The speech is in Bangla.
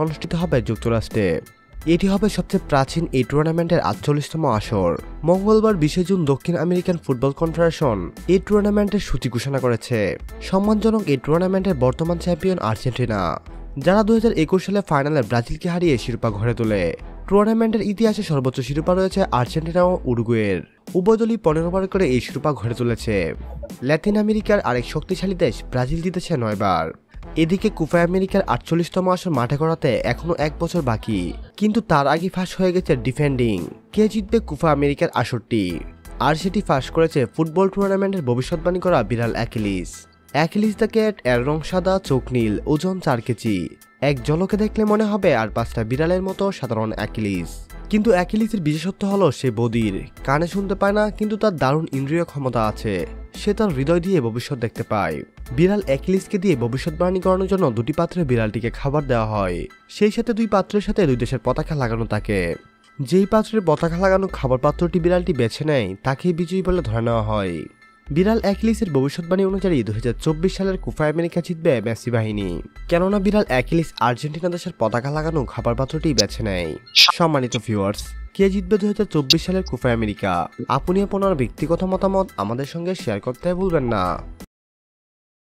অনুষ্ঠিত হবে যুক্তরাষ্ট্রে। এটি হবে সবচেয়ে প্রাচীন এই টুর্নামেন্টের ৪৮তম আসর। মঙ্গলবার ২০ জুন দক্ষিণ আমেরিকান ফুটবল কনফেডারেশন এই টুর্নামেন্টের সূচি ঘোষণা করেছে। সম্মানজনক এই টুর্নামেন্টের বর্তমান চ্যাম্পিয়ন আর্জেন্টিনা, যারা ২০২১ সালে ফাইনালে ব্রাজিলকে হারিয়ে শিরোপা ঘরে তোলে। টুর্নামেন্টের ইতিহাসে সর্বোচ্চ শিরোপা রয়েছে আর্জেন্টিনা ও উরুগুয়ের। উভয় দলই ১৫ বার করে এই শিরোপা ঘরে তুলেছে। ল্যাতিন আমেরিকার আরেক শক্তিশালী দেশ ব্রাজিল জিতেছে ৯ বার। এদিকে কোপা আমেরিকার ৪৮তম আসর মাঠে করাতে এখনো ১ বছর বাকি, কিন্তু তার আগে ফাঁস হয়ে গেছে ডিফেন্ডিং কে জিতবে কোপা আমেরিকার আসরটি। আর সেটি ফাঁস করেছে ফুটবল টুর্নামেন্টের ভবিষ্যৎবাণী করা বিড়াল অ্যাকিলিস। অ্যাকিলিস দ্য ক্যাট এর রং সাদা, চোখ নীল, ওজন ৪ কেজি। এক ঝলকে দেখলে মনে হবে আর ৫টা বিড়ালের মতো সাধারণ অ্যাকিলিস। কিন্তু অ্যাকিলিসের বিশেষত্ব হলো সে বধির, কানে শুনতে পায় না, কিন্তু তার দারুণ ইন্দ্রিয় ক্ষমতা আছে। সে তার হৃদয় দিয়ে ভবিষ্যৎ দেখতে পায়। বিড়াল অ্যাকিলিসকে দিয়ে ভবিষ্যৎবাণী করানোর জন্য ২টি পাত্রে বিড়ালটিকে খাবার দেওয়া হয়। সেই সাথে ২ পাত্রের সাথে ২ দেশের পতাকা লাগানো থাকে। যেই পাত্রের পতাকা লাগানো খাবার পাত্রটি বিড়ালটি বেছে নেয় তাকেই বিজয়ী বলে ধরে নেওয়া হয়। বিড়াল অ্যাকিলিসের ভবিষ্যৎবাণী অনুযায়ী ২০২৪ সালের কোপা আমেরিকা জিতবে মেসি বাহিনী, কেননা বিড়াল অ্যাকিলিস আর্জেন্টিনা দেশের পতাকা লাগানো খাবার পাত্রটি বেছে নেয়। সম্মানিত ভিউয়ার্স, কে জিতবে ২০২৪ সালের কোপা আমেরিকা? আপনি আপনার ব্যক্তিগত মতামত আমাদের সঙ্গে শেয়ার করতে ভুলবেন না।